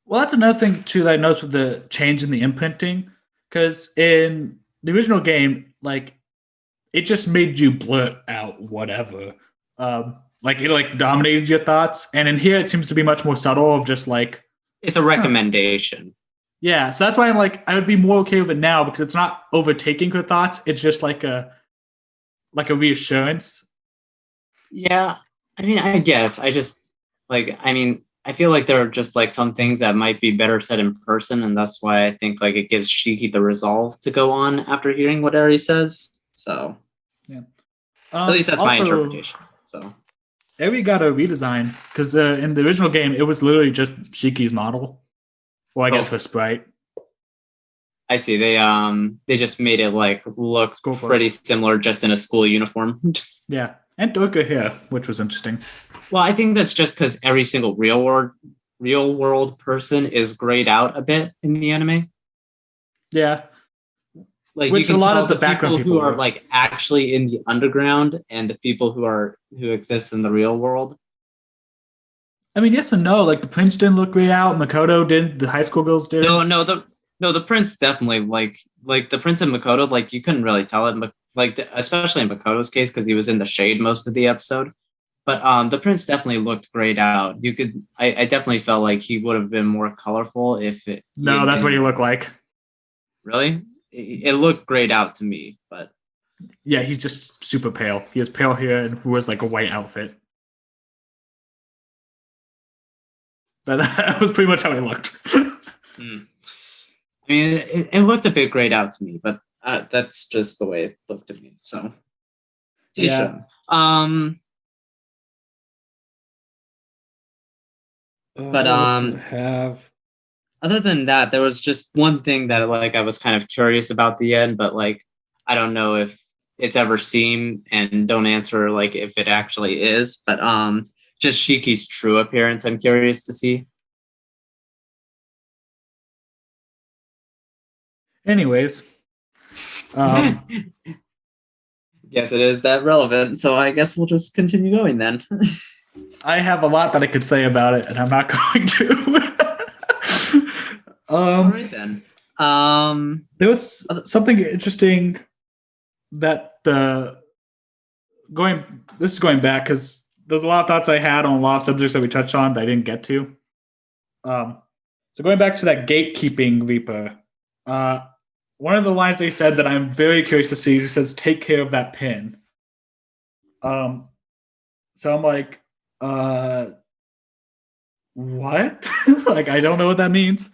Well, that's another thing too that I noticed with the change in the imprinting, because in the original game, like it just made you blurt out whatever. Like it like dominated your thoughts, and in here it seems to be much more subtle of just like, It's a huh. recommendation. Yeah, so that's why I'm like I would be more okay with it now because it's not overtaking her thoughts. It's just like a reassurance. Yeah, I mean, I guess I mean, I feel like there are just like some things that might be better said in person, and that's why I think like it gives Shiki the resolve to go on after hearing what Eri says. So Yeah. at least that's my Also, interpretation. So Eri got a redesign because in the original game it was literally just Shiki's model, or I guess oh, her sprite. I see. They just made it like look School pretty clothes. similar, just in a school uniform. Just Yeah, and darker hair, which was interesting. well, I think that's just because every single real world person is grayed out a bit in the anime. Yeah, Like you which a can lot tell of the the background people who people are were. like actually in the underground and the people who exist in the real world. I mean, yes and no. Like the Prince didn't look great out. Makoto did. The high school girls No, did. no, the prince definitely like the prince and Makoto, like you couldn't really tell it, like especially in Makoto's case because he was in the shade most of the episode. But the prince definitely looked grayed out. I definitely felt like he would have been more colorful if he No, had that's what he been looked like. really. It looked grayed out to me, but Yeah, he's just super pale. He has pale hair and wears like a white outfit. That was pretty much how he looked. mm. I mean, it looked a bit grayed out to me, but that's just the way it looked to me. So, Yeah. Tisha. But What else do I have? other than that, there was just one thing that like I was kind of curious about the end, but like I don't know if it's ever seen, and don't answer like if it actually is. But just Shiki's true appearance, I'm curious to see. Anyways, um, Guess it is that relevant, so I guess we'll just continue going then. I have a lot that I could say about it, and I'm not going to. All right then. There was Other- something interesting that the going. This is going back because there's a lot of thoughts I had on a lot of subjects that we touched on that I didn't get to. Um, so going back to that gatekeeping Reaper, uh, one of the lines they said that I'm very curious to see. He says, "Take care of that pin." Um, so I'm like, uh, what? Like, I don't know what that means.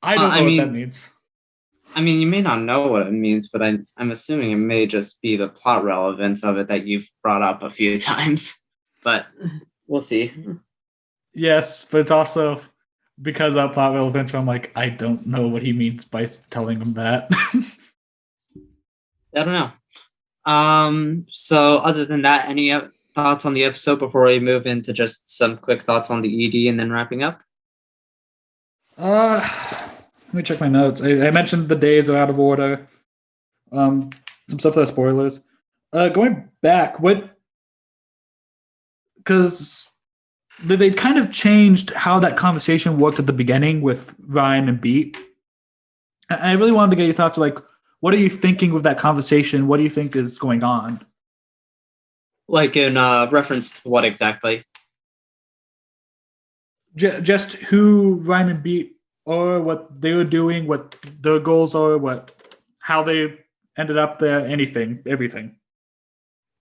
I don't I know what that mean, means. you may not know what it means, but I'm assuming it may just be the plot relevance of it that you've brought up a few times. But we'll see. Yes, but it's also because of plot relevance. I'm like, I don't know what he means by telling him that. I don't know. So other than that, any thoughts on the episode before we move into just some quick thoughts on the ED and then wrapping up? Let me check my notes. I mentioned the days are out of order. Um, some stuff that are spoilers. Going back, what? Because they kind of changed how that conversation worked at the beginning with rhyme and beat. I really wanted to get your thoughts. Like, what are you thinking with that conversation? What do you think is going on? Like in reference to what exactly? Just who rhyme and beat or what they were doing, what their goals are, what how they ended up there, anything, everything.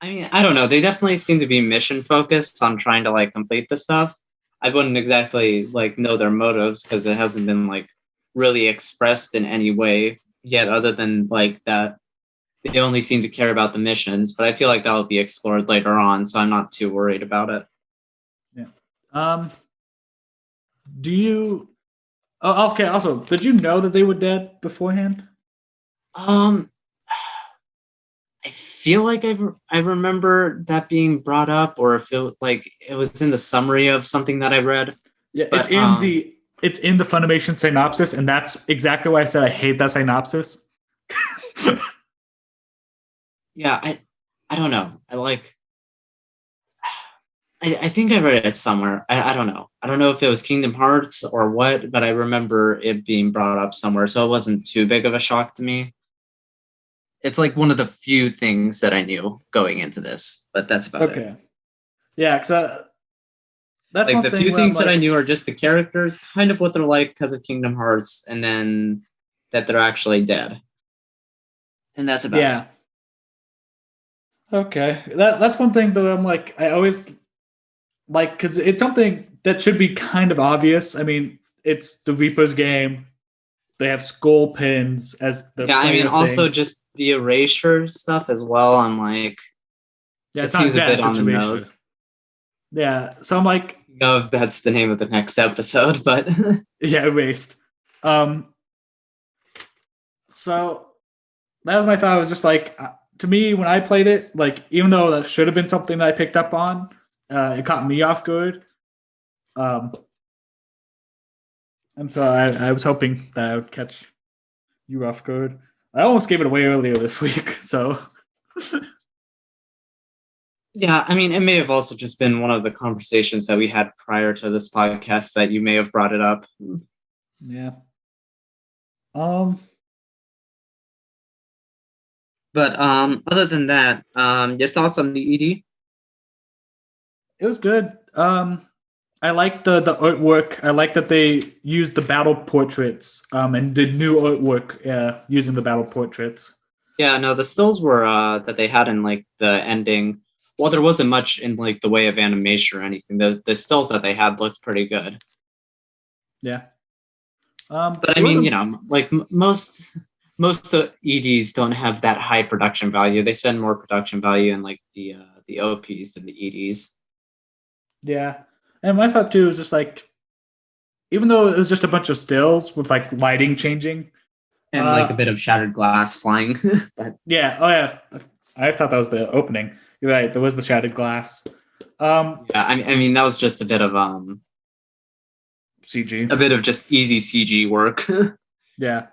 I mean, I don't know. They definitely seem to be mission focused on trying to like complete the stuff. I wouldn't exactly like know their motives because it hasn't been like really expressed in any way yet, other than like that they only seem to care about the missions. But I feel like that will be explored later on, so I'm not too worried about it. Yeah. Do you? Oh, okay. Also, did you know that they were dead beforehand? Um, I feel like I remember that being brought up, or if it was in the summary of something that I read. Yeah, But it's in the Funimation synopsis, and that's exactly why I said I hate that synopsis. yeah, I don't know. I think I read it somewhere. I don't know. I don't know if it was Kingdom Hearts or what, but I remember it being brought up somewhere, so it wasn't too big of a shock to me. It's like one of the few things that I knew going into this, but that's about it. Okay. Yeah, because that's Like one the thing few where I'm things that I like, knew are just the characters, kind of what they're like because of Kingdom Hearts, and then that they're actually dead, and that's about it. yeah, okay. That's one thing though. I'm like, I always like because it's something that should be kind of obvious. I mean, it's the Reaper's game. They have skull pins as the Yeah, I mean, player also thing. just the erasure stuff as well. I'm like, Yeah, it it's not seems a bit death, on it's the erasure. nose. Yeah, so I'm like, Know if that's the name of the next episode, but yeah, erased. Um, so that was my thought. I was just like, to me, when I played it, like, even though that should have been something that I picked up on, it caught me off guard. Um, and so I was hoping that I would catch you off guard. I almost gave it away earlier this week, so yeah, I mean, it may have also just been one of the conversations that we had prior to this podcast that you may have brought it up. yeah. Um, But other than that, your thoughts on the ED? it was good. I like the artwork. I like that they used the battle portraits and did new artwork using the battle portraits. Yeah, no, the stills were that they had in like the ending. Well, there wasn't much in like the way of animation or anything. The stills that they had looked pretty good. Yeah. But I It mean, wasn't. like most of EDs don't have that high production value. They spend more production value in like the OPs than the EDs. Yeah. And my thought too was just like, even though it was just a bunch of stills with like lighting changing. And like a Uh, bit of shattered glass flying. But yeah. Oh yeah. I thought that was the opening. You're right. There was the shattered glass. yeah, I mean that was just CG. a bit of just easy CG work. Yeah.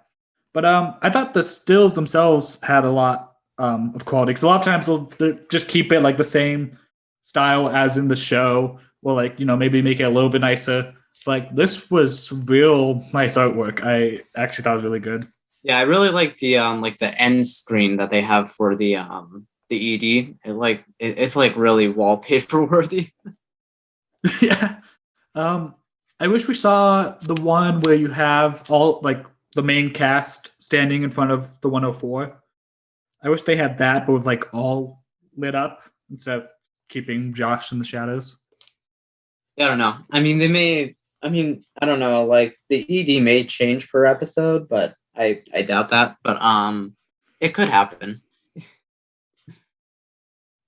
But I thought the stills themselves had a lot of quality because a lot of times they'll just keep it like the same style as in the show, or like maybe make it a little bit nicer. Like this was real nice artwork. I actually thought it was really good. Yeah, I really like the end screen that they have for the ED. It's like really wallpaper worthy. Yeah. Um, I wish we saw the one where you have all like the main cast standing in front of the 104. I wish they had that, but with like all lit up instead of keeping Josh in the shadows. I don't know. I mean, I don't know. Like the ED may change per episode, but I doubt that. But it could happen.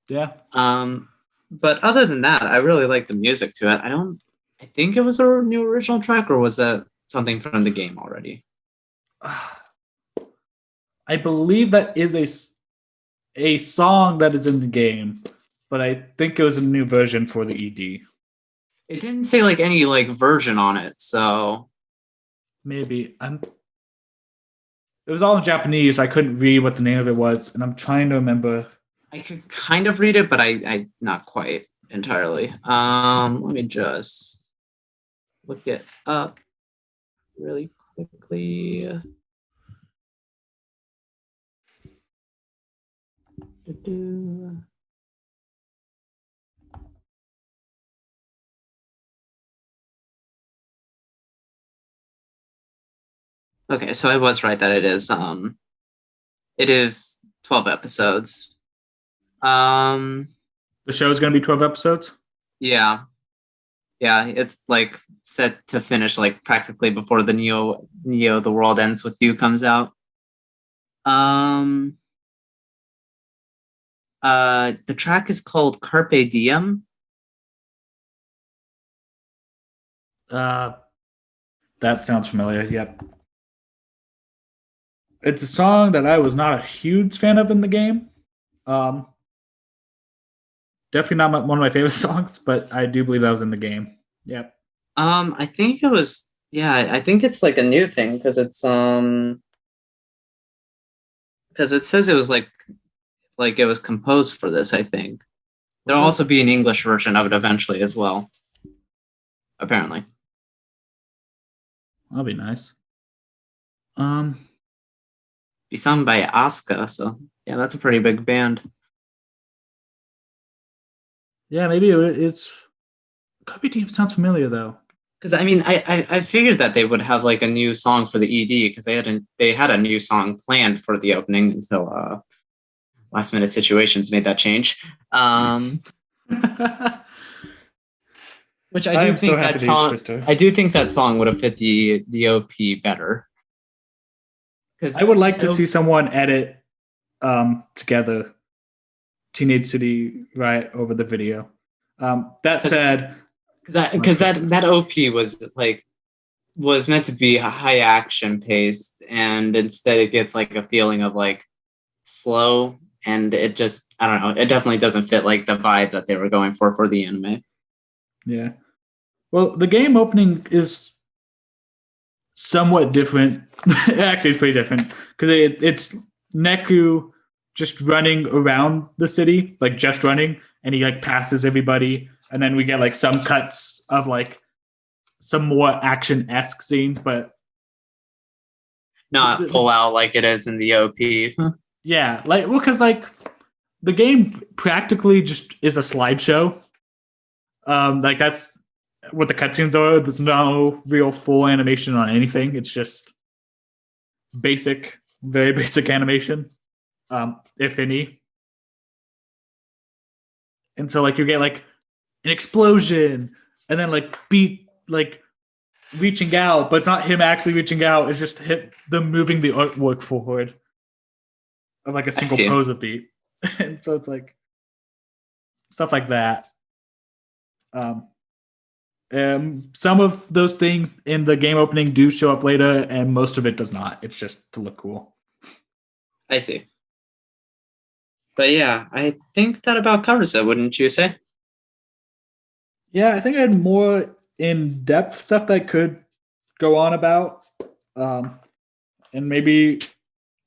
Yeah. Um, but other than that, I really like the music to it. I think it was a new original track, or was that something from the game already? I believe that is a song that is in the game, but I think it was a new version for the ED. It didn't say like any like version on it, so Maybe it was all in Japanese. I couldn't read what the name of it was, and I'm trying to remember. I could kind of read it, but I not quite entirely. Let me just look it up really quickly. Okay, so I was right that it is 12 episodes. Um The show is going to be 12 episodes. yeah. Yeah, it's like set to finish like practically before the Neo The World Ends with You comes out. Um the track is called Carpe Diem. Uh, that sounds familiar. Yep. It's a song that I was not a huge fan of in the game. Um, Definitely not one of my favorite songs, but I do believe that was in the game. Yep. I think it was. Yeah, I think it's like a new thing because it says it was like it was composed for this. I think there'll Was it? also be an English version of it eventually as well. Apparently, That'll be nice. Um, be sung by Asuka. So yeah, that's a pretty big band. yeah, maybe it's Copy Team sounds familiar though. Because I mean, I figured that they would have like a new song for the ED because they had a new song planned for the opening until last minute situations made that change. Which I I do am so think happy that to use song Twister. I do think that song would have fit the OP better. I Because would like to see someone edit together Teenage City Riot over the video. That said, because that OP was meant to be high action paced, and instead it gets like a feeling of like slow, and it just I don't know, it definitely doesn't fit like the vibe that they were going for the anime. yeah. Well, the game opening is somewhat different. Actually, it's pretty different because it's Neku just running around the city, like just running, and he like passes everybody, and then we get like some cuts of like some more action esque scenes, but Not full out like it is in the OP. yeah, like well, because like the game practically just is a slideshow. Like that's what the cutscenes are. There's no real full animation on anything. It's just basic, very basic animation, if any. And so like you get like an explosion, and then like beat like reaching out, but it's not him actually reaching out. It's just them moving the artwork forward of like a single pose of beat. And so it's like stuff like that. Um, some of those things in the game opening do show up later, and most of it does not. It's just to look cool. I see. But yeah, I think that about covers it, wouldn't you say? Yeah, I think I had more in depth stuff that I could go on about. Um, and maybe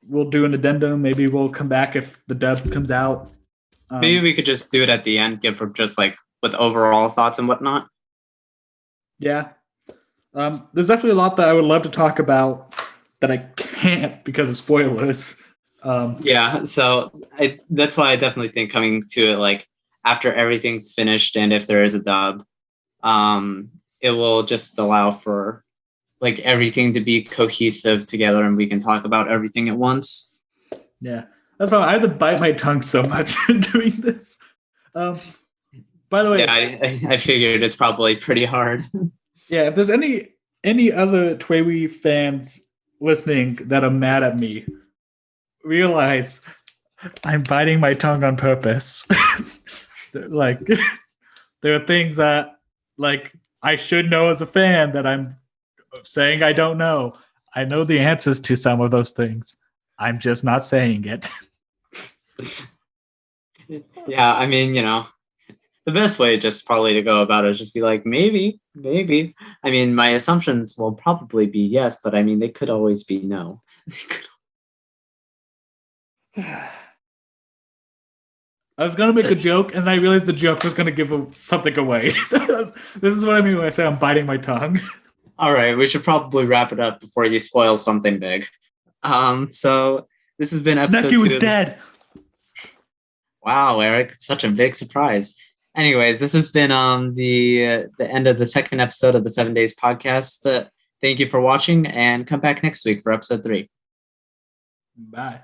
we'll do an addendum. Maybe we'll come back if the dub comes out. Maybe we could just do it at the end, give for just like with overall thoughts and whatnot. Yeah. There's definitely a lot that I would love to talk about that I can't because of spoilers. Yeah, so that's why I definitely think coming to it like after everything's finished and if there is a dub, it will just allow for like everything to be cohesive together and we can talk about everything at once. Yeah, that's why I have to bite my tongue so much doing this. By the way, yeah, I figured it's probably pretty hard. Yeah, if there's any other Twaywe fans listening that are mad at me, realize I'm biting my tongue on purpose. Like there are things that like I should know as a fan that I'm saying I don't know. I know the answers to some of those things. I'm just not saying it. Yeah, I mean, the best way just probably to go about it is just be like, maybe, maybe. I mean, my assumptions will probably be yes, but I mean, they could always be no. I was gonna make a joke, and I realized the joke was gonna give something away. This is what I mean when I say I'm biting my tongue. All right, we should probably wrap it up before you spoil something big. So this has been episode Neku 2. is dead. Wow, Eric, it's such a big surprise. Anyways, this has been the end of the second episode of the 7 Days podcast. Thank you for watching, and come back next week for episode 3. Bye.